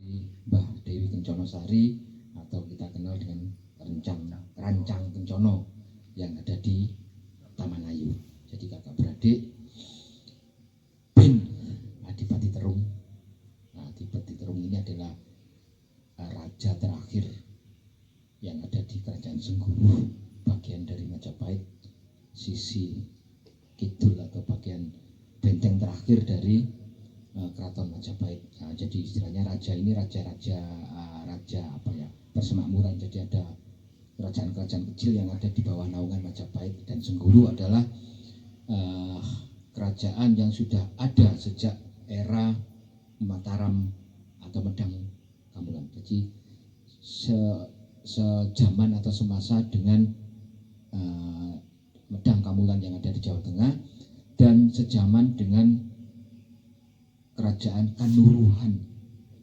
Mbah Dewi Kencana Sari atau kita kenal dengan Rancang Kencono yang ada di Taman Ayu. Jadi kakak beradik bin Adipati Terung. Nah, Adipati Terung ini adalah raja terakhir yang ada di Kerajaan Sengguru, bagian dari Majapahit, sisi kidul atau bagian benteng terakhir dari Keraton Majapahit. Nah, jadi istilahnya raja ini raja apa ya, persemakmuran. Jadi ada kerajaan-kerajaan kecil yang ada di bawah naungan Majapahit, dan Sengguru adalah kerajaan yang sudah ada sejak era Mataram atau Medang Kamulan. Jadi sejaman atau semasa dengan Medang Kamulan yang ada di Jawa Tengah, dan sejaman dengan Kerajaan Kanuruhan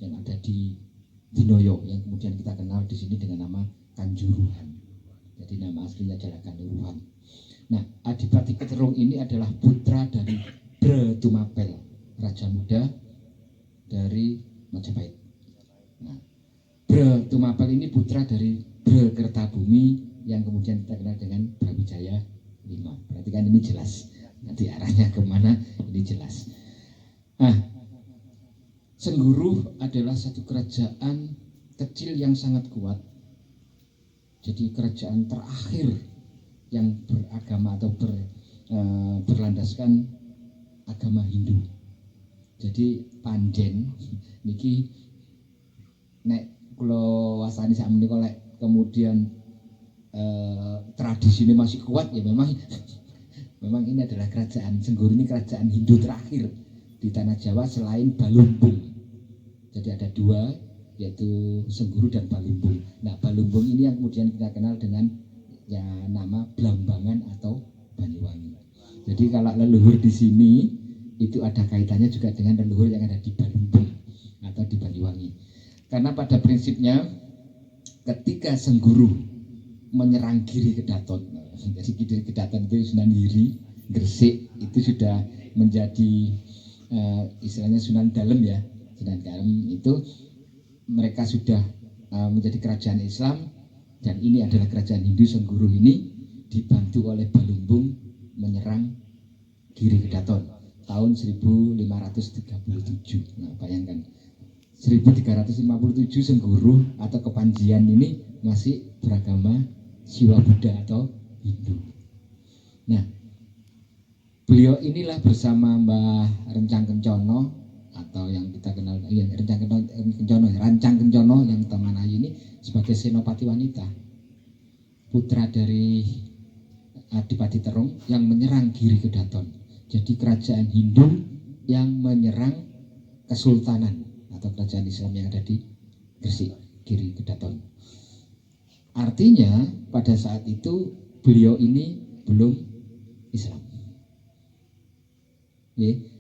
yang ada di Dinoyo yang kemudian kita kenal di sini dengan nama Kanjuruhan. Jadi nama aslinya adalah Kanuruhan. Nah, Adipati Terung ini adalah putra dari Bre Tumapel, raja muda dari Majapahit. Nah, Bre Tumapel ini putra dari Bre Kertabumi yang kemudian kita kenal dengan Brawijaya V. Berarti kan ini jelas, nanti arahnya kemana ini jelas. Nah, Sengguru adalah satu kerajaan kecil yang sangat kuat. Jadi kerajaan terakhir yang beragama atau berlandaskan agama Hindu. Jadi Panjen niki nek kula wasani sak menika lek kemudian tradisi ini masih kuat, ya memang ini adalah kerajaan Sengguru ini kerajaan Hindu terakhir di tanah Jawa selain Balumbung. Jadi ada dua, yaitu Sengguru dan Balumbung. Nah, Balumbung ini yang kemudian kita kenal dengan ya nama Blambangan atau Banyuwangi. Jadi kalau leluhur di sini itu ada kaitannya juga dengan leluhur yang ada di Balumbung atau di Banyuwangi. Karena pada prinsipnya ketika Sengguru menyerang Giri Kedaton, jadi Giri Kedaton itu Sunan Giri, Gresik itu sudah menjadi istilahnya Sunan Dalem ya. Sunan Dalem itu mereka sudah menjadi kerajaan Islam, dan ini adalah kerajaan Hindu. Sengguru ini dibantu oleh Balumbung menyerang Giri Kedaton tahun 1537. Nah, bayangkan 1357 Sengguru atau Kepanjian ini masih beragama Siwa Buddha atau Hindu. Nah, beliau inilah bersama Mbah Rancang Kencono atau yang kita kenal Rancang Kencono yang Taman Ayu ini sebagai senopati wanita, putra dari Adipati Terung yang menyerang Giri Kedaton. Jadi kerajaan Hindu yang menyerang kesultanan atau kerajaan Islam yang ada di Gresik, Giri Kedaton. Artinya pada saat itu beliau ini belum Islam.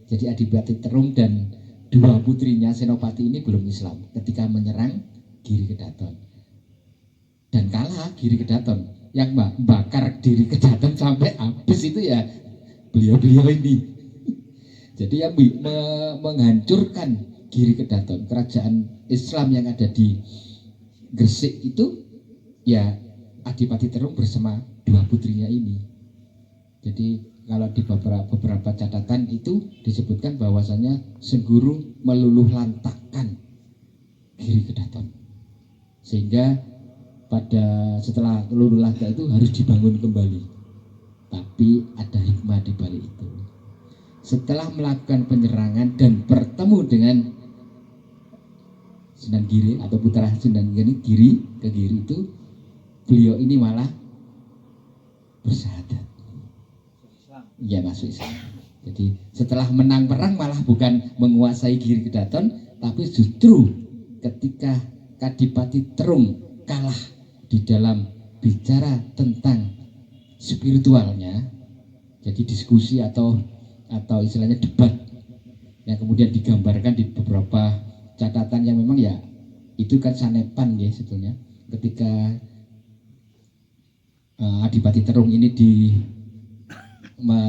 Jadi Adipati Terung dan dua putrinya Senopati ini belum Islam ketika menyerang Giri Kedaton, dan kalah Giri Kedaton. Yang bakar Giri Kedaton sampai habis itu ya beliau ini. Jadi yang menghancurkan Giri Kedaton, kerajaan Islam yang ada di Gresik itu ya Adipati Terung bersama dua putrinya ini. Jadi kalau di beberapa catatan itu disebutkan bahwasanya Sengguru meluluh lantakkan Giri Kedaton, sehingga setelah luluh lantak itu harus dibangun kembali. Tapi ada hikmah di balik itu. Setelah melakukan penyerangan dan bertemu dengan Sunan Giri atau putra Sunan Giri ke Giri itu, beliau ini malah bersyahadat. Ya, masuk Islam. Jadi setelah menang perang malah bukan menguasai Giri Kedaton, tapi justru ketika Adipati Terung kalah di dalam bicara tentang spiritualnya, jadi diskusi atau istilahnya debat yang kemudian digambarkan di beberapa catatan yang memang ya itu kan sanepan ya sebetulnya. Ketika Adipati Terung ini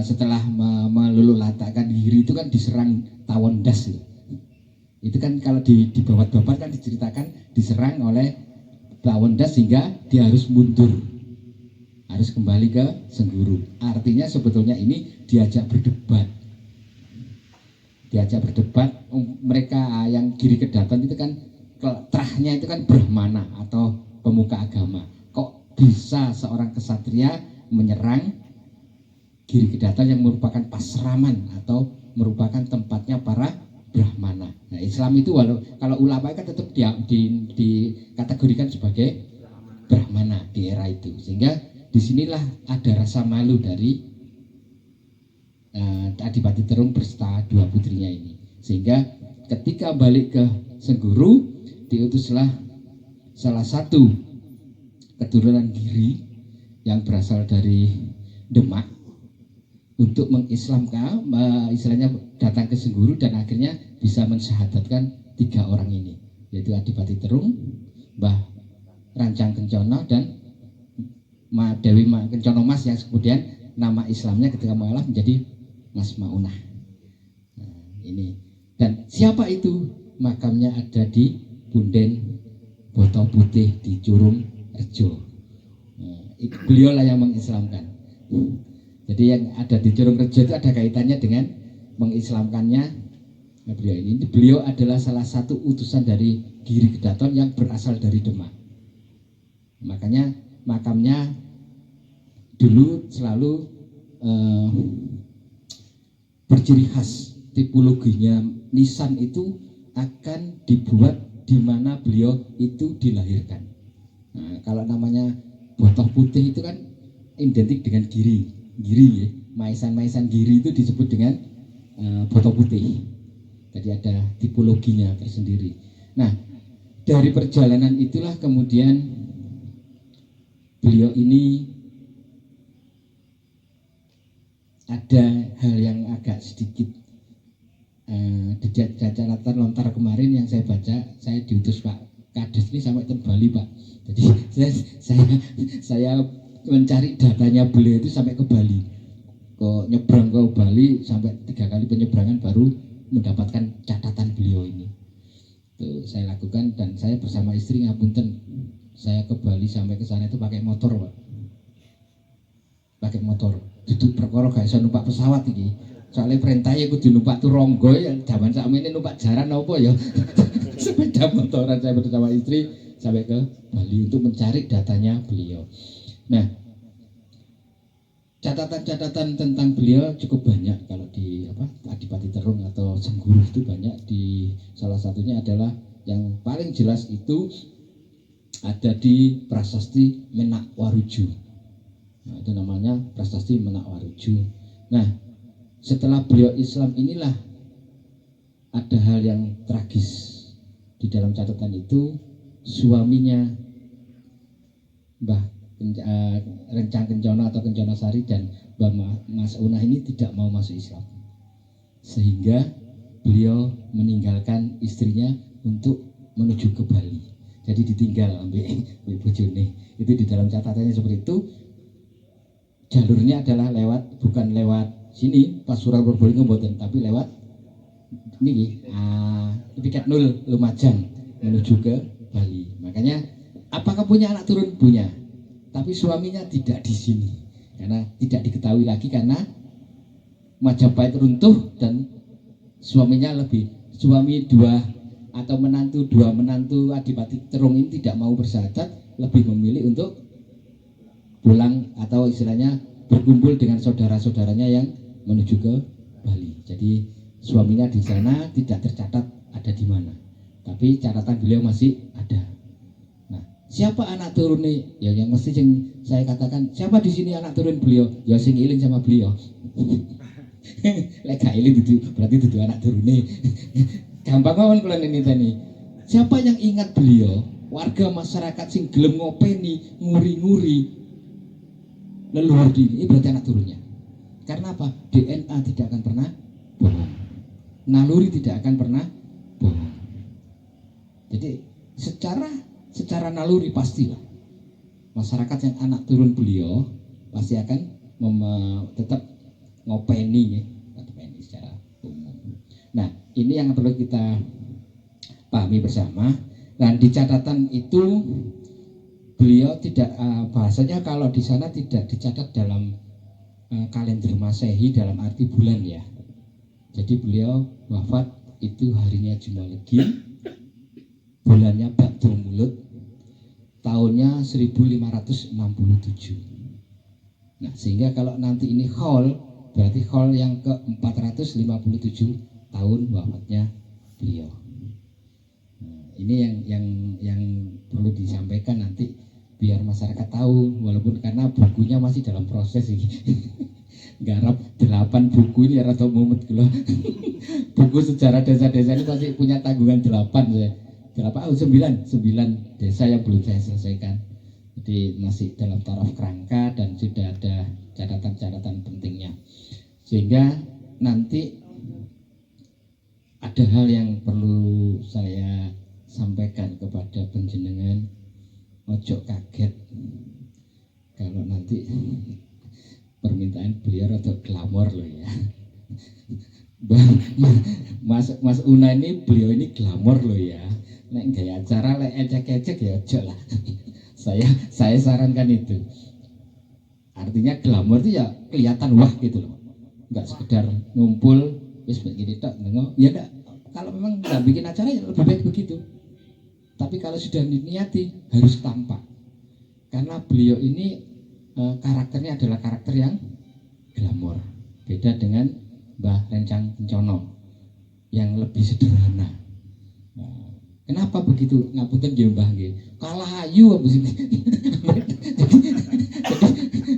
setelah meluluh lantakkan Giri itu kan diserang tawon das Itu kan kalau di babat-babat kan diceritakan diserang oleh Lawendas sehingga dia harus mundur, harus kembali ke Sengguru. Artinya sebetulnya ini diajak berdebat. Mereka yang Giri Kedaton itu kan terahnya itu kan Brahmana atau pemuka agama. Kok bisa seorang kesatria menyerang Giri Kedaton yang merupakan pasraman atau merupakan tempatnya para Brahmana. Nah, Islam itu kalau ulama kan tetap dikategorikan sebagai Brahmana di era itu, sehingga disinilah ada rasa malu dari Adipati Terung berserta dua putrinya ini, sehingga ketika balik ke Sengguru diutuslah salah satu keturunan Giri yang berasal dari Demak untuk mengislamkan, istilahnya datang ke Sengguru dan akhirnya bisa mensyahadatkan 3 orang ini, yaitu Adipati Terung, Mbah Rancang Kencono dan Dewi Kencono Mas, yang kemudian nama Islamnya ketika mualaf menjadi Mas Maunah. Nah, ini. Dan siapa itu? Makamnya ada di Punden Boto Putih di Curung Rejo. Nah, beliau lah yang mengislamkan. Jadi yang ada di Curung Rejo itu ada kaitannya dengan mengislamkannya beliau ini. Beliau adalah salah satu utusan dari Giri Kedaton yang berasal dari Demak. Makanya makamnya dulu selalu berciri khas, tipologinya nisan itu akan dibuat di mana beliau itu dilahirkan. Nah, kalau namanya Botoh Putih itu kan identik dengan Giri ya, maisan Giri itu disebut dengan Botoh Putih. Jadi ada tipologinya tersendiri. Nah, dari perjalanan itulah kemudian beliau ini ada hal yang agak sedikit di catatan lontar kemarin yang saya baca. Saya diutus Pak Kades ini sampai ke Bali, Pak. Jadi saya mencari datanya beliau itu sampai ke Bali, kok nyebrang ke Bali sampai 3 kali penyeberangan baru mendapatkan catatan beliau ini. Tuh saya lakukan, dan saya bersama istri ngapunten, saya ke Bali sampai ke sana itu pakai motor, Pak. Pakai motor. Duduk perkara gak iso numpak pesawat iki. Soalnya perintahnya kudu numpak turonggo ya, zaman sakmene numpak jaran apa ya. Sepeda motoran saya bersama istri sampai ke Bali untuk mencari datanya beliau. Nah, catatan-catatan tentang beliau cukup banyak kalau di Adipati Terung atau Sengguru itu banyak. Di salah satunya adalah yang paling jelas itu ada di Prasasti Menak Waruju. Nah, itu namanya Prasasti Menak Waruju. Nah, setelah beliau Islam inilah ada hal yang tragis. Di dalam catatan itu suaminya Mbah Rencang Kencono atau Kencono Sari dan Mbah Mas Unah ini tidak mau masuk Islam, sehingga beliau meninggalkan istrinya untuk menuju ke Bali. Jadi ditinggal ambil bojone. Itu di dalam catatannya seperti itu. Jalurnya adalah bukan lewat sini Pasuruan Probolinggo mboten, tapi lewat niki Piket Nul Lumajang menuju ke Bali. Makanya apakah punya anak turun? Punya. Tapi suaminya tidak di sini karena tidak diketahui lagi, karena Majapahit runtuh dan suami 2 atau dua menantu Adipati Terung ini tidak mau bersyahadat, lebih memilih untuk pulang atau istilahnya berkumpul dengan saudara-saudaranya yang menuju ke Bali. Jadi suaminya di sana tidak tercatat ada di mana, tapi catatan beliau masih ada. Nah, siapa anak turun nih? Ya yang mesti saya katakan, siapa di sini anak turun beliau? Ya sing iling sama beliau. Lek gak iling itu berarti itu anak turun nih. Gampang banget kalau ini tadi. Siapa yang ingat beliau? Warga masyarakat sing gelem ngopeni, nguri-nguri leluhur dini, ini berarti anak turunnya. Karena apa? DNA tidak akan pernah bohong, naluri tidak akan pernah bohong. Jadi secara naluri pastilah masyarakat yang anak turun beliau pasti akan tetap ngopeni ya, secara umum. Nah, ini yang perlu kita pahami bersama. Dan di catatan itu beliau tidak bahasanya kalau di sana tidak dicatat dalam kalender Masehi dalam arti bulan ya. Jadi beliau wafat itu harinya Jumalegi, bulannya Ba'dul Mulud, tahunnya 1567. Nah, sehingga kalau nanti ini Khol, berarti Khol yang ke-457 tahun wafatnya beliau. Nah, ini yang perlu disampaikan nanti biar masyarakat tahu, walaupun karena bukunya masih dalam proses ini. Garap 8 buku ini atau mumet gitu. Buku sejarah desa-desa ini masih punya tanggungan 8 saya. 9 desa yang belum saya selesaikan. Jadi masih dalam taraf kerangka dan sudah ada catatan-catatan pentingnya. Sehingga nanti ada hal yang perlu saya sampaikan kepada panjenengan, ojo kaget kalau nanti permintaan beliau atau glamor loh ya. Mas Una ini beliau ini glamor loh ya. Nek gaya acara lek ecek-ecek ya ojo lah. Saya sarankan itu. Artinya glamor itu ya kelihatan wah gitu loh. Enggak sekedar ngumpul wis begini tok nengok. Ya enggak. Kalau memang enggak bikin acara ya lebih baik begitu. Tapi kalau sudah diniati harus tampak. Karena beliau ini karakternya adalah karakter yang glamor. Beda dengan Mbah Rencang Kencono yang lebih sederhana. Nah, kenapa begitu? Ngapunten nggih Mbah nggih. Kalah ayu apa sih?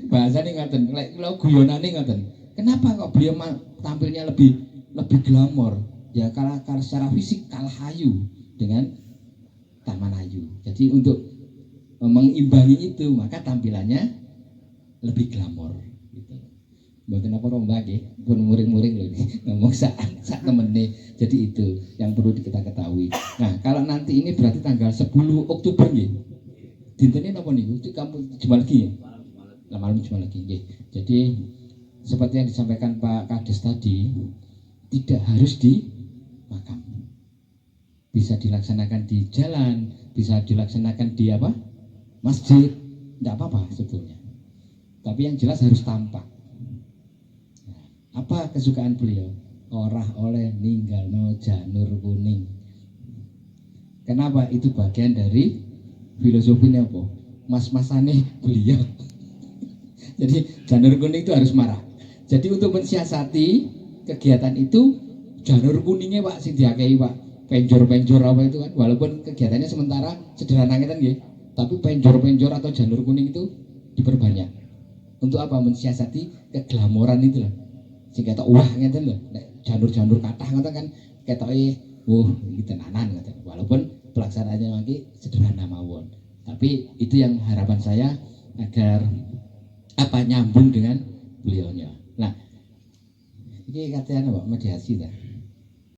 Bahasane ngoten, lek kula guyonane ngoten. Kenapa kok beliau tampilnya lebih glamor? Ya kalau secara fisik kalah ayu dengan Taman Ayu. Jadi untuk mengimbangi itu maka tampilannya lebih glamor gitu. Mboten apa rombak nggih, pun muring-muring lho iki. Ngomong sak temene. Jadi itu yang perlu kita ketahui. Nah, kalau nanti ini berarti tanggal 10 Oktober nggih. Dintene napa niku? Di kampung Jumalegi ya? Malam Jumalegi nggih. Jadi seperti yang disampaikan Pak Kades tadi, tidak harus di makam. Bisa dilaksanakan di jalan, bisa dilaksanakan di apa? Masjid. Enggak apa-apa sebetulnya. Tapi yang jelas harus tampak. Nah, apa kesukaan beliau? Orah oleh ninggal no janur kuning. Kenapa? Itu bagian dari filosofinya apa? Mas-masane beliau. Jadi janur kuning itu harus marah. Jadi untuk mensiasati kegiatan itu, janur kuningnya Pak sing diakehi Pak. Penjor-penjor apa itu kan, walaupun kegiatannya sementara sederhana kan ya, tapi penjor-penjor atau janur kuning itu diperbanyak. Untuk apa? Mensiasati keglamoran itu loh. Sing ketok wah ngeten lho. Nek janur-janur kathah ngoten kan ketoke iki tenanan ngoten. Walaupun pelaksanaannya lagi sederhana mawon. Tapi itu yang harapan saya agar apa nyambung dengan beliaunya. Nah, ini katanya Pak mediasi ta.